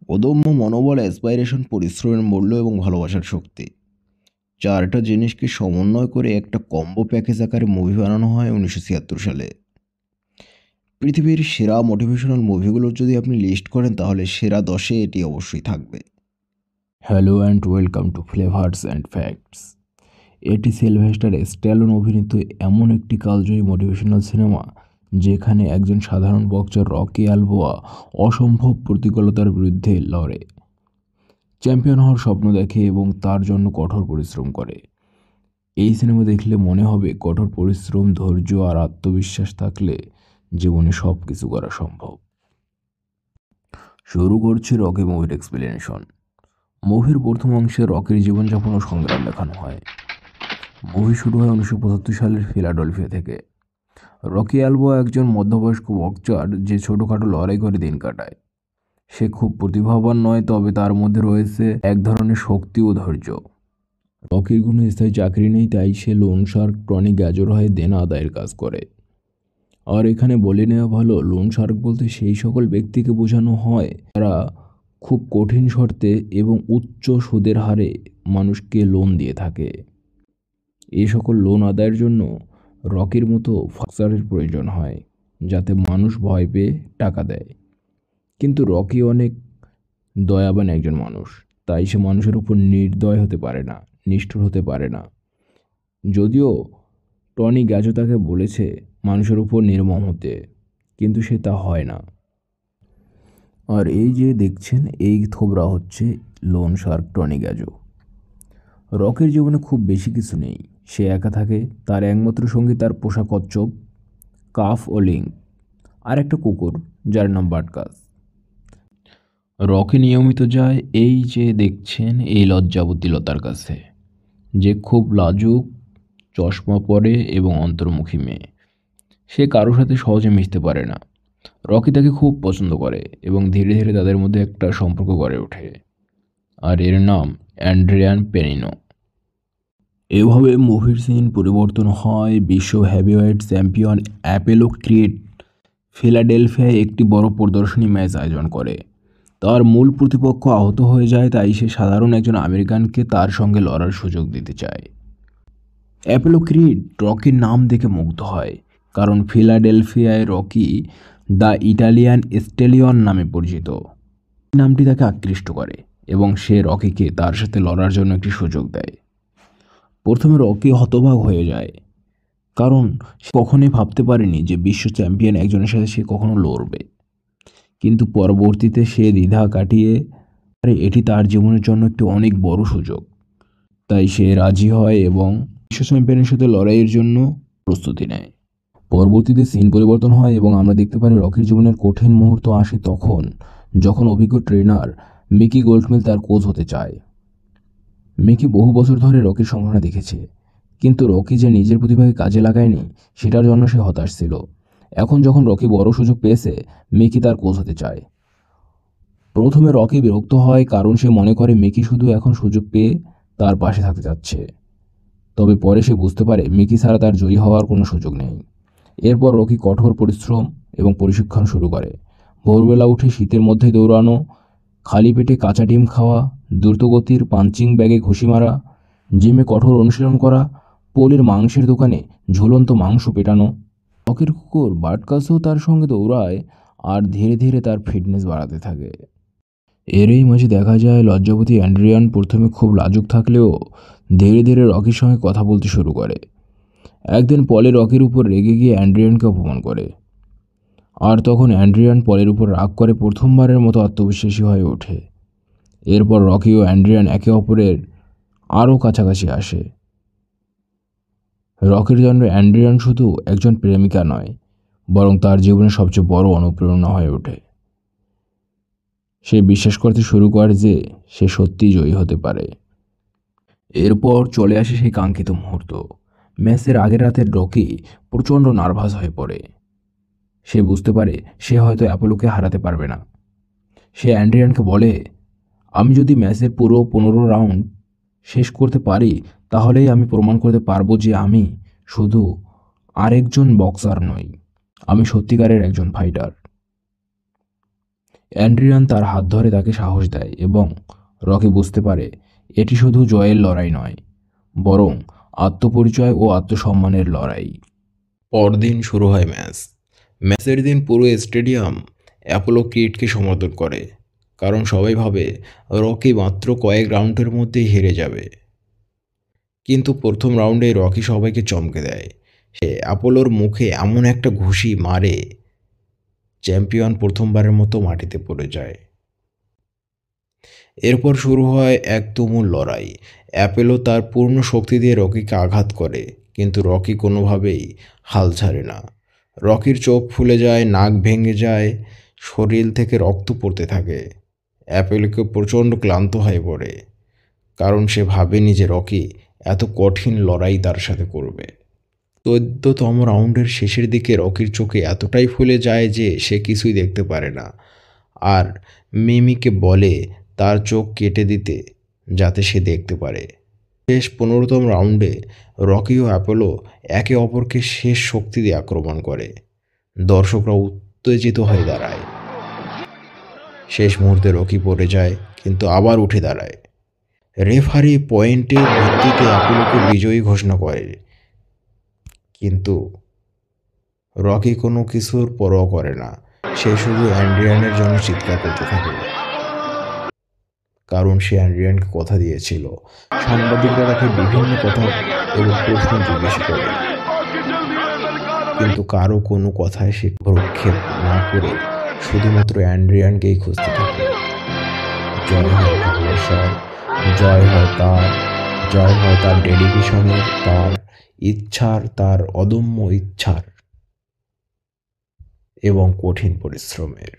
অদম্য মনোবল, অ্যাসপাইরেশন, পরিশ্রমের মূল্য এবং ভালোবাসার শক্তি, চারটা জিনিসকে সমন্বয় করে একটা কম্বো প্যাকেজ আকারে মুভি বানানো হয় 1976 সালে। পৃথিবীর সেরা মোটিভেশনাল মুভিগুলোর যদি আপনি লিস্ট করেন তাহলে সেরা 10-এ এটি অবশ্যই থাকবে। Hello and welcome to flavours and facts. এটি সিলভেস্টার স্ট্যালোন অভিনীত এমন একটি কালজয়ী মোটিভেশনাল সিনেমা যেখানে একজন সাধারণ বক্সার রকি অ্যালবোয়া অসম্ভব প্রতিকূলতার বিরুদ্ধে লড়ে, চ্যাম্পিয়ন হওয়ার স্বপ্ন দেখে এবং তার জন্য কঠোর পরিশ্রম করে। এই সিনেমা দেখলে মনে হবে কঠোর পরিশ্রম, ধৈর্য আর আত্মবিশ্বাস থাকলে জীবনে সব কিছু করা সম্ভব। শুরু করছি রকি মুভির এক্সপ্লেনেশন। মুভির প্রথম অংশে রকির জীবনযাপন ও সংগ্রাম দেখানো হয়। মুভি শুরু হয় 1975 সালের ফিলাডেলফিয়া থেকে। রকি অ্যালবোয়া একজন মধ্যবয়স্ক বক্সার যে ছোটোখাটো লড়াই করে দিন কাটায়। সে খুব প্রতিভাবান নয়, তবে তার মধ্যে রয়েছে এক ধরনের শক্তি ও ধৈর্য। রকির কোনো স্থায়ী চাকরি নেই, তাই সে লোন শার্ক টনি গ্যাজোর হয়ে দেনা আদায়ের কাজ করে। আর এখানে বলে নেওয়া ভালো, লোন শার্ক বলতে সেই সকল ব্যক্তিকে বোঝানো হয় যারা খুব কঠিন শর্তে এবং উচ্চ সুদের হারে মানুষকে লোন দিয়ে থাকে। এই সকল লোন আদায়ের জন্য রকির মতো বক্সারের প্রয়োজন হয়, যাতে মানুষ ভয় পেয়ে টাকা দেয়। কিন্তু রকি অনেক দয়াবান একজন মানুষ, তাই সে মানুষের উপর নির্দয় হতে পারে না, নিষ্ঠুর হতে পারে না। যদিও টনি গ্যাজো তাকে বলেছে মানুষের উপর নির্মম হতে, কিন্তু সে তা হয় না। আর এই যে দেখছেন, এই থোবরা হচ্ছে লোন শার্ক টনি গ্যাজো। রকির জীবনে খুব বেশি কিছু নেই, সে একা থাকে। তার একমাত্র সঙ্গী তার পোষা কচ্ছপ কাফ ও লিঙ্ক, আর একটা কুকুর যার নাম বাটকাস। রকি নিয়মিত যায় এই যে দেখছেন এই লজ্জাবতী লতার কাছে, যে খুব লাজুক, চশমা পরে এবং অন্তর্মুখী মেয়ে। সে কারোর সাথে সহজে মিশতে পারে না। রকি তাকে খুব পছন্দ করে এবং ধীরে ধীরে তাদের মধ্যে একটা সম্পর্ক গড়ে ওঠে, আর এর নাম অ্যান্ড্রিয়ান পেনিনো। এভাবে মুভির সিন পরিবর্তন হয়। বিশ্ব হেভিওয়েট চ্যাম্পিয়ন অ্যাপোলো ক্রিড ফিলাডেলফিয়ায় একটি বড় প্রদর্শনী ম্যাচ আয়োজন করে। তার মূল প্রতিপক্ষ আহত হয়ে যায়, তাই সে সাধারণ একজন আমেরিকানকে তার সঙ্গে লড়ার সুযোগ দিতে চায়। অ্যাপোলো ক্রিড রকির নাম দেখে মুগ্ধ হয়, কারণ ফিলাডেলফিয়ায় রকি দ্য ইটালিয়ান স্টেলিয়ন নামে পরিচিত। নামটি তাকে আকৃষ্ট করে এবং সে রকিকে তার সাথে লড়ার জন্য একটি সুযোগ দেয়। প্রথমে রকি হতবাক হয়ে যায়, কারণ সে কখনোই ভাবতে পারেনি যে বিশ্ব চ্যাম্পিয়ন একজনের সাথে সে কখনো লড়বে। কিন্তু পরবর্তীতে সে দ্বিধা কাটিয়ে এটি তার জীবনের জন্য একটি অনেক বড় সুযোগ, তাই সে রাজি হয় এবং বিশ্ব চ্যাম্পিয়নের সাথে লড়াইয়ের জন্য প্রস্তুতি নেয়। পরবর্তীতে সিন পরিবর্তন হয় এবং আমরা দেখতে পারি রকির জীবনের কঠিন মুহূর্ত আসে তখন, যখন অভিজ্ঞ ট্রেনার মিকি গোল্ডমিল তার কোচ হতে চায়। মিকি বহু বছর ধরে রকির সম্ভাবনা দেখেছে, কিন্তু রকি যে নিজের প্রতিভাকে কাজে লাগায়নি সেটার জন্য সে হতাশ ছিল। এখন যখন রকি বড় সুযোগ পেয়েছে, মিকি তার কোচ হতে চায়। প্রথমে রকি বিরক্ত হয়, কারণ সে মনে করে মিকি শুধু এখন সুযোগ পেয়ে তার পাশে থাকতে যাচ্ছে। তবে পরে সে বুঝতে পারে মিকি ছাড়া তার জয়ী হওয়ার কোনো সুযোগ নেই। এরপর রকি কঠোর পরিশ্রম এবং প্রশিক্ষণ শুরু করে। ভোরবেলা উঠে শীতের মধ্যে দৌড়ানো, খালি পেটে কাঁচা ডিম খাওয়া, দ্রুতগতির পাঞ্চিং ব্যাগে ঘুষি মারা, জিমে কঠোর অনুশীলন করা, পোলের মাংসের দোকানে ঝুলন্ত মাংস পেটানো। রকির কুকুর বাটকাসও তার সঙ্গে দৌড়ায় আর ধীরে ধীরে তার ফিটনেস বাড়াতে থাকে। এরই মাঝে দেখা যায় লজ্জাবতী অ্যান্ড্রিয়ান প্রথমে খুব লাজুক থাকলেও ধীরে ধীরে রকির সঙ্গে কথা বলতে শুরু করে। একদিন পলে রকির উপর রেগে গিয়ে অ্যান্ড্রিয়ানকে অপমান করে, আর তখন অ্যান্ড্রিয়ান পলের উপর রাগ করে প্রথমবারের মতো আত্মবিশ্বাসী হয়ে ওঠে। এরপর রকি ও অ্যান্ড্রিয়ান একে অপরের আরও কাছাকাছি আসে। রকির জন্য অ্যান্ড্রিয়ান শুধু একজন প্রেমিকা নয়, বরং তার জীবনের সবচেয়ে বড় অনুপ্রেরণা হয়ে ওঠে। সে বিশ্বাস করতে শুরু করে যে সে সত্যিই জয়ী হতে পারে। এরপর চলে আসে সেই কাঙ্ক্ষিত মুহূর্ত। ম্যাচের আগের রাতে রকি প্রচণ্ড নার্ভাস হয়ে পড়ে। সে বুঝতে পারে সে হয়তো অ্যাপোলোকে হারাতে পারবে না। সে অ্যান্ড্রিয়ানকে বলে, আমি যদি ম্যাচের পুরো 15 রাউন্ড শেষ করতে পারি, তাহলেই আমি প্রমাণ করতে পারবো যে আমি শুধু আরেকজন বক্সার নই, আমি সত্যিকারের একজন ফাইটার। অ্যান্ড্রিয়ান তার হাত ধরে তাকে সাহস দেয় এবং রকি বুঝতে পারে এটি শুধু জয়ের লড়াই নয়, বরং আত্মপরিচয় ও আত্মসম্মানের লড়াই। পরদিন শুরু হয় ম্যাচ। ম্যাচের দিন পুরো স্টেডিয়াম অ্যাপোলো ক্রিডকে সমর্থন করে, কারণ সবাই ভাবে রকি মাত্র কয়েক রাউন্ডের মধ্যেই হেরে যাবে। কিন্তু প্রথম রাউন্ডে রকি সবাইকে চমকে দেয়। সে অ্যাপোলোর মুখে এমন একটা ঘুষি মারে, চ্যাম্পিয়ন প্রথমবারের মতো মাটিতে পড়ে যায়। এরপর শুরু হয় এক তুমুল লড়াই। অ্যাপোলো তার পূর্ণ শক্তি দিয়ে রকিকে আঘাত করে, কিন্তু রকি কোনোভাবেই হাল ছাড়ে না। রকির চোখ ফুলে যায়, নাক ভেঙে যায়, শরীর থেকে রক্ত পড়তে থাকে। অ্যাপোলোকে প্রচণ্ড ক্লান্ত হয়ে পড়ে, কারণ সে ভাবেনি যে রকি এত কঠিন লড়াই তার সাথে করবে। 14তম রাউন্ডের শেষের দিকে রকির চোখে এতটাই ফুলে যায় যে সে কিছুই দেখতে পারে না, আর মিমিকে বলে তার চোখ কেটে দিতে, যাতে সে দেখতে পারে। শেষ 15তম রাউন্ডে রকি ও অ্যাপোলো একে অপরকে শেষ শক্তি দিয়ে আক্রমণ করে। দর্শকরা উত্তেজিত হয়ে দাঁড়ায়। শেষ মুহূর্তে রকি পড়ে যায়, কিন্তু আবার উঠে দাঁড়ায়। রেফারি পয়েন্টের ভিত্তিতে অ্যাপোলোকে বিজয়ী ঘোষণা করে, কিন্তু রকি কোনো কিছুর পরোয়া করে না। সে শুধু অ্যান্ড্রিয়ানের জন্য চিৎকার করতে থাকে, কারণ সে অ্যান্ড্রিয়ানকে কথা দিয়েছিল। সাংবাদিকরা তাকে বিভিন্ন কথা এবং প্রশ্ন জিজ্ঞেস করে, কিন্তু কারো কোনো কথায় সে ভ্রুক্ষেপ না করে শুধুমাত্র অ্যান্ড্রিয়ানকেই খুঁজতে থাকে। জয় হয় ভালোবাসার, জয় হয় তার, জয় হয় তার ডেডিকেশনের, তার ইচ্ছার, তার অদম্য ইচ্ছার এবং কঠিন পরিশ্রমের।